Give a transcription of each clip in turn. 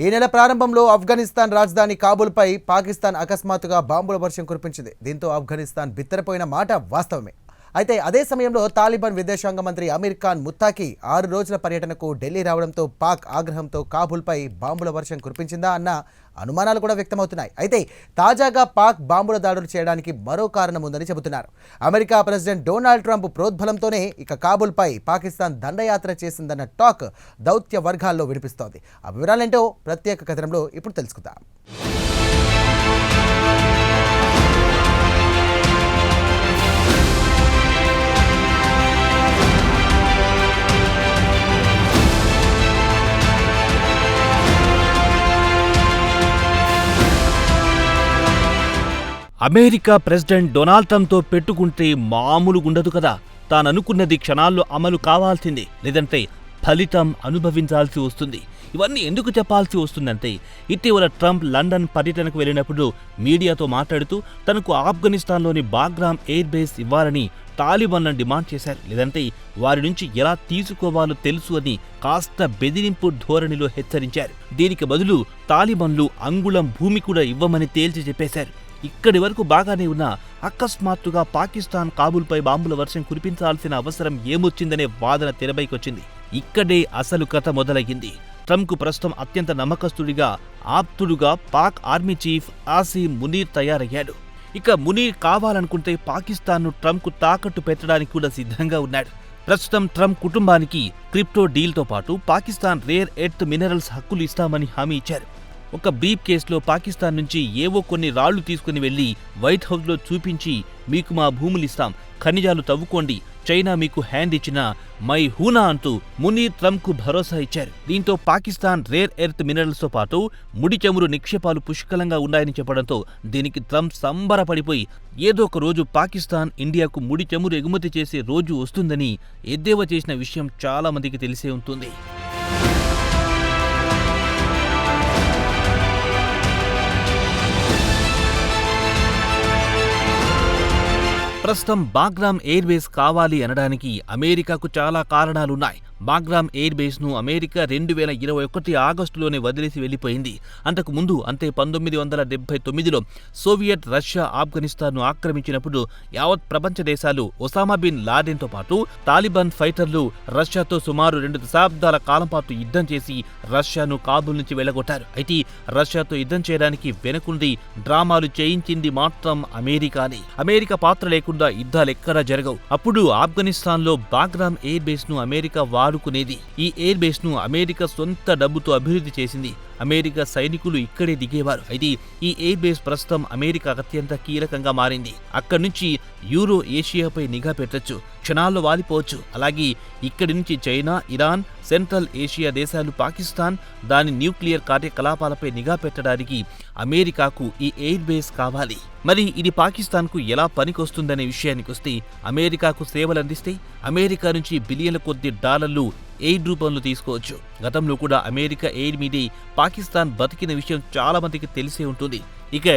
ఈ నెల ప్రారంభంలో ఆఫ్ఘనిస్తాన్ రాజధాని కాబూల్పై పాకిస్తాన్ అకస్మాత్తుగా బాంబుల వర్షం కురిపించింది. దీంతో ఆఫ్ఘనిస్తాన్ బిత్తరపోయిన మాట వాస్తవమే. అయితే అదే సమయంలో తాలిబాన్ విదేశాంగ మంత్రి అమీర్ ఖాన్ ముత్తాకి 6 రోజుల పర్యటనకు ఢిల్లీ రావడంతో పాక్ ఆగ్రహంతో కాబూల్పై బాంబుల వర్షం కురిపించిందా అన్న అనుమానాలు కూడా వ్యక్తమవుతున్నాయి. అయితే తాజాగా పాక్ బాంబుల దాడులు చేయడానికి మరో కారణం ఉందని చెబుతున్నారు. అమెరికా ప్రెసిడెంట్ డొనాల్డ్ ట్రంప్ ప్రోద్బలంతోనే ఇక కాబూల్పై పాకిస్తాన్ దండయాత్ర చేసిందన్న టాక్ దౌత్య వర్గాల్లో వినిపిస్తోంది. ఆ వివరాలేంటో ప్రత్యేక కథనంలో ఇప్పుడు తెలుసుకుందాం. అమెరికా ప్రెసిడెంట్ డొనాల్డ్ ట్రంప్తో పెట్టుకుంటే మామూలుగుండదు కదా. తాననుకున్నది క్షణాల్లో అమలు కావాల్సిందే, లేదంటే ఫలితం అనుభవించాల్సి వస్తుంది. ఇవన్నీ ఎందుకు చెప్పాల్సి వస్తుందంటే, ఇటీవల ట్రంప్ లండన్ పర్యటనకు వెళ్ళినప్పుడు మీడియాతో మాట్లాడుతూ తనకు ఆఫ్ఘనిస్తాన్లోని బాగ్రామ్ ఎయిర్ బేస్ ఇవ్వాలని తాలిబాన్లను డిమాండ్ చేశారు. లేదంటే వారి నుంచి ఎలా తీసుకోవాలో తెలుసు అని కాస్త బెదిరింపు ధోరణిలో హెచ్చరించారు. దీనికి బదులు తాలిబాన్లు అంగుళం భూమి కూడా ఇవ్వమని తేల్చి చెప్పేశారు. ఇక్కడి వరకు బాగానే ఉన్నా అకస్మాత్తుగా పాకిస్తాన్ కాబూల్పై బాంబుల వర్షం కురిపించాల్సిన అవసరం ఏమొచ్చిందనే వాదన తెరపైకొచ్చింది. ఇక్కడే అసలు కథ మొదలయ్యింది. ట్రంప్కు ప్రస్తుతం అత్యంత నమ్మకస్తుడిగా, ఆప్తుడుగా పాక్ ఆర్మీ చీఫ్ ఆసిమ్ మునీర్ తయారయ్యాడు. ఇక మునీర్ కావాలనుకుంటే పాకిస్తాన్ను ట్రంప్కు తాకట్టు పెట్టడానికి కూడా సిద్ధంగా ఉన్నాడు. ప్రస్తుతం ట్రంప్ కుటుంబానికి క్రిప్టో డీల్తో పాటు పాకిస్తాన్ రేర్ ఎర్త్ మినరల్స్ హక్కులు ఇస్తామని హామీ ఇచ్చారు. ఒక బ్రీఫ్ కేసులో పాకిస్తాన్ నుంచి ఏవో కొన్ని రాళ్లు తీసుకుని వెళ్లి వైట్ హౌస్లో చూపించి, మీకు మా భూములిస్తాం, ఖనిజాలు తవ్వుకోండి, చైనా మీకు హ్యాండ్ ఇచ్చిన మై హూనా అంటూ మునీర్ ట్రంప్కు భరోసా ఇచ్చారు. దీంతో పాకిస్తాన్ రేర్ ఎర్త్ మినరల్స్తో పాటు ముడి చమురు నిక్షేపాలు పుష్కలంగా ఉన్నాయని చెప్పడంతో దీనికి ట్రంప్ సంబరపడిపోయి ఏదో ఒక రోజు పాకిస్తాన్ ఇండియాకు ముడి చమురు ఎగుమతి చేసే రోజు వస్తుందని ఎద్దేవా చేసిన విషయం చాలా మందికి తెలిసే ఉంటుంది. ప్రస్తుతం బాగ్రామ్ ఎయిర్ బేస్ కావాలి అనడానికి అమెరికాకు చాలా కారణాలున్నాయి. బాగ్రామ్ ఎయిర్ బేస్ను అమెరికా 2021 ఆగస్టులోనే వదిలేసి వెళ్లిపోయింది. అంతకు ముందు అంటే 1979లో సోవియట్ రష్యా ఆఫ్ఘనిస్తాన్ను ఆక్రమించినప్పుడు యావత్ ప్రపంచ దేశాలు ఒసామా బిన్ లాడెన్తో పాటు తాలిబాన్ ఫైటర్లు రష్యాతో సుమారు 2 దశాబ్దాల కాలం పాటు యుద్ధం చేసి రష్యాను కాబూల్ నుంచి వెళ్లగొట్టారు. అయితే రష్యాతో యుద్ధం చేయడానికి వెనుకుండి డ్రామాలు చేయించింది మాత్రం అమెరికానే. అమెరికా పాత్ర లేకుండా యుద్ధాలెక్కడా జరగవు. అప్పుడు ఆఫ్ఘనిస్తాన్లో బాగ్రామ్ ఎయిర్ బేస్ను అమెరికా వాడుకునేది. ఈ ఎయిర్ బేస్ను అమెరికా సొంత డబ్బుతో అభివృద్ధి చేసింది. అమెరికా సైనికులు ఇక్కడే దిగేవారు. అయితే ఈ ఎయిర్ బేస్ ప్రస్తుతం అమెరికా అత్యంత కీలకంగా మారింది. అక్కడి నుంచి యూరో ఏషియాపై నిఘా పెట్టొచ్చు, క్షణాల్లో వాలిపోవచ్చు. అలాగే ఇక్కడి నుంచి చైనా, ఇరాన్, సెంట్రల్ ఏషియా దేశాలు, పాకిస్తాన్ దాని న్యూక్లియర్ కార్యకలాపాలపై నిఘా పెట్టడానికి అమెరికాకు ఈ ఎయిర్ బేస్ కావాలి. మరి ఇది పాకిస్తాన్కు ఎలా పనికొస్తుందనే విషయానికొస్తే, అమెరికాకు సేవలందిస్తే అమెరికా నుంచి బిలియన్ల కొద్ది డాలర్లు ఎయిర్ రూపంలో తీసుకోవచ్చు. గతంలో కూడా అమెరికా ఎయిర్ మీదే పాకిస్తాన్ బతికిన విషయం చాలా మందికి తెలిసే ఉంటుంది. ఇక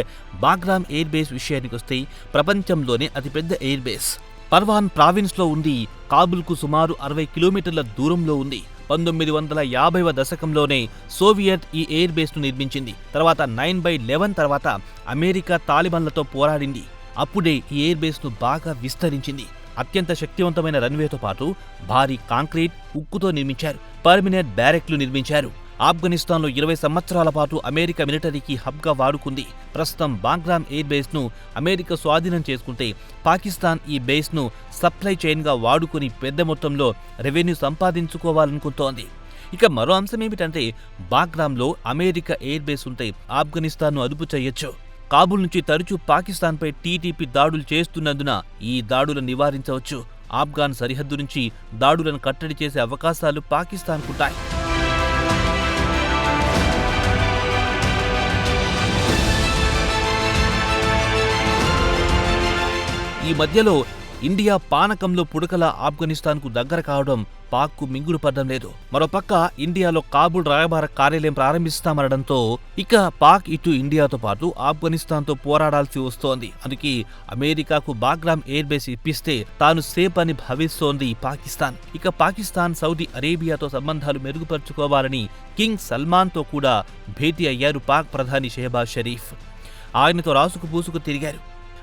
బాగ్రామ్ ఎయిర్ బేస్ విషయానికొస్తే ప్రపంచంలోనే అతిపెద్ద ఎయిర్ బేస్. పర్వాన్ ప్రావిన్స్లో ఉంది. కాబూల్కు సుమారు 60 కిలోమీటర్ల దూరంలో ఉంది. 1950వ దశకంలోనే సోవియట్ ఈ ఎయిర్ బేస్ను నిర్మించింది. తర్వాత 9/11 తర్వాత అమెరికా తాలిబాన్లతో పోరాడింది. అప్పుడే ఈ ఎయిర్ బేస్ను బాగా విస్తరించింది. అత్యంత శక్తివంతమైన రన్వేతో పాటు భారీ కాంక్రీట్, ఉక్కుతో నిర్మించారు. పర్మినెంట్ బ్యారెక్లు నిర్మించారు. ఆఫ్ఘనిస్తాన్లో 20 సంవత్సరాల పాటు అమెరికా మిలిటరీకి హబ్గా వాడుకుంది. ప్రస్తుతం బాగ్రామ్ ఎయిర్ బేస్ను అమెరికా స్వాధీనం చేసుకుంటే పాకిస్తాన్ ఈ బేస్ను సప్లై చైన్గా వాడుకుని పెద్ద మొత్తంలో రెవెన్యూ సంపాదించుకోవాలనుకుంటోంది. ఇక మరో అంశం ఏమిటంటే, బాగ్రామ్లో అమెరికా ఎయిర్ బేస్ ఉంటే ఆఫ్ఘనిస్తాన్ను అదుపు చేయొచ్చు. కాబూల్ నుంచి తరచూ పాకిస్తాన్పై టీటీపీ దాడులు చేస్తున్నందున ఈ దాడులను నివారించవచ్చు. ఆఫ్ఘాన్ సరిహద్దు నుంచి దాడులను కట్టడి చేసే అవకాశాలు పాకిస్తాన్కుంటాయి. ఈ మధ్యలో ఇండియా పానకంలో పుడకల ఆఫ్ఘనిస్తాన్కు దగ్గర కావడం పాక్కు మింగుడు పడ్డం లేదు. మరోపక్క ఇండియాలో కాబూల్ రాయబార కార్యాలయం ప్రారంభిస్తామనడంతో ఇక పాక్ ఇటు ఇండియాతో పాటు ఆఫ్ఘనిస్తాన్తో పోరాడాల్సి వస్తోంది. అందుకే అమెరికాకు బాగ్రామ్ ఎయిర్ బేస్ ఇప్పిస్తే తాను సేఫ్ అని భావిస్తోంది పాకిస్తాన్. ఇక పాకిస్తాన్ సౌదీ అరేబియాతో సంబంధాలు మెరుగుపరుచుకోవాలని కింగ్ సల్మాన్తో కూడా భేటీ అయ్యారు పాక్ ప్రధాని షెహబాజ్ షరీఫ్. ఆయనతో రాసుకు పూసుకు తిరిగారు.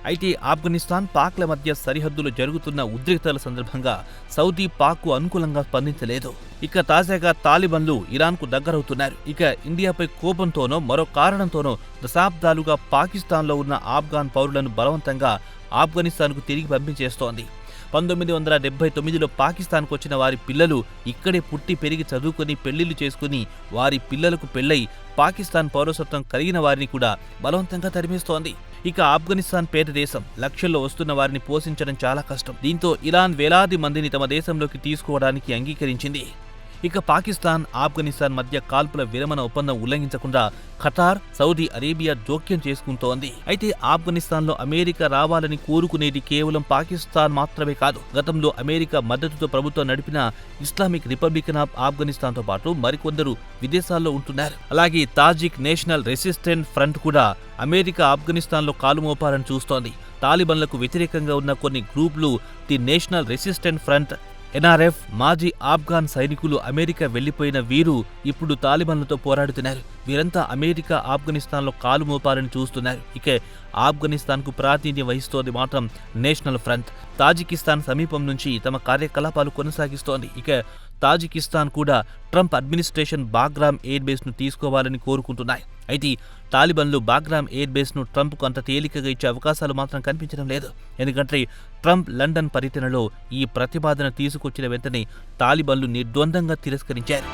అయితే ఆఫ్ఘనిస్తాన్ పాక్ల మధ్య సరిహద్దులు జరుగుతున్న ఉద్రిక్తతల సందర్భంగా సౌదీ పాక్కు అనుకూలంగా స్పందించలేదు. ఇక తాజాగా తాలిబన్లు ఇరాన్కు దగ్గరవుతున్నారు. ఇక ఇండియాపై కోపంతోనో మరో కారణంతోనో దశాబ్దాలుగా పాకిస్తాన్లో ఉన్న ఆఫ్ఘాన్ పౌరులను బలవంతంగా ఆఫ్ఘనిస్తాన్కు తిరిగి పంపించేస్తోంది. 1979లో పాకిస్తాన్కు వచ్చిన వారి పిల్లలు ఇక్కడే పుట్టి పెరిగి చదువుకొని పెళ్లిళ్లు చేసుకుని వారి పిల్లలకు పెళ్లై పాకిస్తాన్ పౌరసత్వం కలిగిన వారిని కూడా బలవంతంగా తరిమేస్తోంది. ఇక ఆఫ్ఘనిస్తాన్ పేద దేశం, లక్షల్లో వస్తున్న వారిని పోషించడం చాలా కష్టం. దీంతో ఇరాన్ వేలాది మందిని తమ దేశంలోకి తీసుకోవడానికి అంగీకరించింది. ఇక పాకిస్తాన్ ఆఫ్ఘనిస్తాన్ మధ్య కాల్పుల విరమణ ఒప్పందం ఉల్లంఘించకుండా ఖతార్, సౌదీ అరేబియా జోక్యం చేసుకుంటోంది. అయితే ఆఫ్ఘనిస్తాన్లో అమెరికా రావాలని కోరుకునేది కేవలం పాకిస్తాన్ మాత్రమే కాదు. గతంలో అమెరికా మద్దతుతో ప్రభుత్వం నడిపిన ఇస్లామిక్ రిపబ్లికన్ ఆఫ్ ఆఫ్ఘనిస్తాన్తో పాటు మరికొందరు విదేశాల్లో ఉంటున్నారు. అలాగే తాజిక్ నేషనల్ రెసిస్టెంట్ ఫ్రంట్ కూడా అమెరికా ఆఫ్ఘనిస్తాన్లో కాలుమోపాలని చూస్తోంది. తాలిబన్లకు వ్యతిరేకంగా ఉన్న కొన్ని గ్రూపులు the national resistant front, NRF, మాజీ ఆఫ్ఘాన్ సైనికులు అమెరికా వెళ్లిపోయిన వీరు ఇప్పుడు తాలిబన్లతో పోరాడుతున్నారు. వీరంతా అమెరికా ఆఫ్ఘనిస్తాన్లో కాలు మోపాలని చూస్తున్నారు. ఇక ఆఫ్ఘనిస్తాన్కు ప్రాతినిధ్యం వహిస్తోంది మాత్రం నేషనల్ ఫ్రంట్. తాజికిస్తాన్ సమీపం నుంచి తమ కార్యకలాపాలు కొనసాగిస్తోంది. ఇక తాజికిస్తాన్ కూడా ట్రంప్ అడ్మినిస్ట్రేషన్ బాగ్రామ్ ఎయిర్ బేస్ను తీసుకోవాలని కోరుకుంటున్నాయి. అయితే తాలిబన్లు బాగ్రామ్ ఎయిర్ బేస్ను ట్రంప్కు అంత తేలికగా ఇచ్చే అవకాశాలు మాత్రం కనిపించడం లేదు. ఎందుకంటే ట్రంప్ లండన్ పర్యటనలో ఈ ప్రతిపాదన తీసుకొచ్చిన వెంటనే తాలిబన్లు నిర్ద్వందంగా తిరస్కరించారు.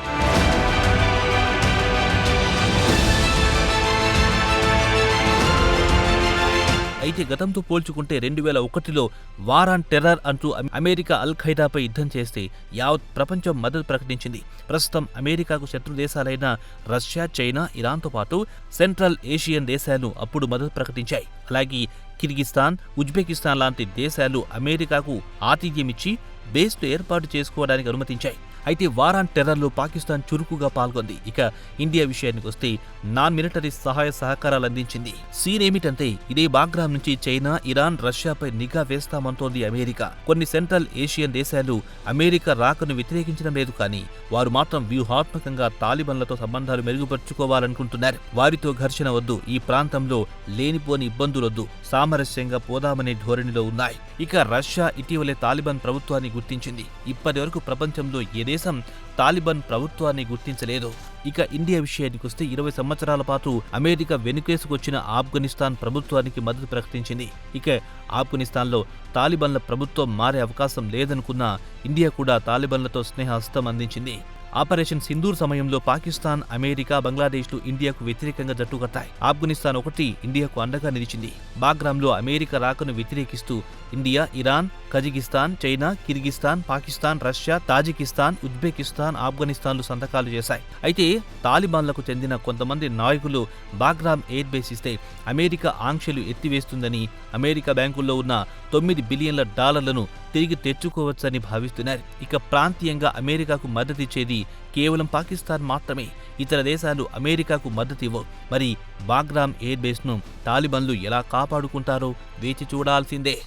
అయితే గతంతో పోల్చుకుంటే 2001లో వార్ ఆన్ టెర్రర్ అంటూ అమెరికా అల్ ఖైదాపై యుద్ధం చేస్తే యావత్ ప్రపంచం మద్దతు ప్రకటించింది. ప్రస్తుతం అమెరికాకు శత్రు దేశాలైన రష్యా, చైనా, ఇరాన్తో పాటు సెంట్రల్ ఏషియన్ దేశాలు అప్పుడు మద్దతు ప్రకటించాయి. అలాగే కిర్గిస్తాన్, ఉజ్బెకిస్తాన్ లాంటి దేశాలు అమెరికాకు ఆతిథ్యమిచ్చి బేస్లు ఏర్పాటు చేసుకోవడానికి అనుమతించాయి. అయితే వార్ ఆన్ టెర్రర్లో పాకిస్తాన్ చురుకుగా పాల్గొంది. ఇక ఇండియా విషయానికి వస్తే నాన్ మిలిటరీ సహాయ సహకారాలు అందించింది. సీన్ ఏమిటంటే ఇదే బాగ్రామ్ నుంచి చైనా, ఇరాన్, రష్యాపై నిఘా వేస్తామంటోంది అమెరికా. కొన్ని సెంట్రల్ ఏషియన్ దేశాలు అమెరికా రాకను వ్యతిరేకించడం లేదు, కానీ వారు మాత్రం వ్యూహాత్మకంగా తాలిబన్లతో సంబంధాలు మెరుగుపరుచుకోవాలనుకుంటున్నారు. వారితో ఘర్షణ వద్దు, ఈ ప్రాంతంలో లేనిపోని ఇబ్బందులొద్దు, సామరస్యంగా పోదామనే ధోరణిలో ఉన్నాయి. ఇక రష్యా ఇటీవలే తాలిబాన్ ప్రభుత్వాన్ని గుర్తించింది. ఇప్పటి వరకు ప్రపంచంలో ఏ దేశం తాలిబాన్ ప్రభుత్వాన్ని గుర్తించలేదు. ఇక ఇండియా విషయానికి వస్తే 20 సంవత్సరాల పాటు అమెరికా వెనుకేసుకొచ్చిన ఆఫ్ఘనిస్తాన్ ప్రభుత్వానికి మద్దతు ప్రకటించింది. ఇక ఆఫ్ఘనిస్తాన్లో తాలిబాన్ల ప్రభుత్వం మారే అవకాశం లేదనుకున్న ఇండియా కూడా తాలిబాన్లతో స్నేహహస్తం అందించింది. ఆపరేషన్ సింధూర్ సమయంలో పాకిస్తాన్, అమెరికా, బంగ్లాదేశ్లు ఇండియాకు వ్యతిరేకంగా జట్టు కట్టాయి. ఆఫ్ఘనిస్తాన్ ఒకటి ఇండియాకు అండగా నిలిచింది. బాగ్రామ్లో అమెరికా రాకను వ్యతిరేకిస్తూ India, Iran, Kazakhstan, China, Kyrgyzstan, Pakistan, Russia, Tajikistan, Uzbekistan, ఆఫ్ఘనిస్తాన్లు సంతకాలు చేశాయి. అయితే తాలిబాన్లకు చెందిన కొంతమంది నాయకులు బాగ్రామ్ ఎయిర్ బేస్ ఇస్తే అమెరికా ఆంక్షలు ఎత్తివేస్తుందని, అమెరికా బ్యాంకుల్లో ఉన్న $9 బిలియన్ల తిరిగి తెచ్చుకోవచ్చని భావిస్తున్నారు. ఇక ప్రాంతీయంగా అమెరికాకు మద్దతిచ్చేది కేవలం పాకిస్తాన్ మాత్రమే. ఇతర దేశాలు అమెరికాకు మద్దతివ్వవు. మరి బాగ్రామ్ ఎయిర్ బేస్ను తాలిబాన్లు ఎలా కాపాడుకుంటారో వేచి చూడాల్సిందే.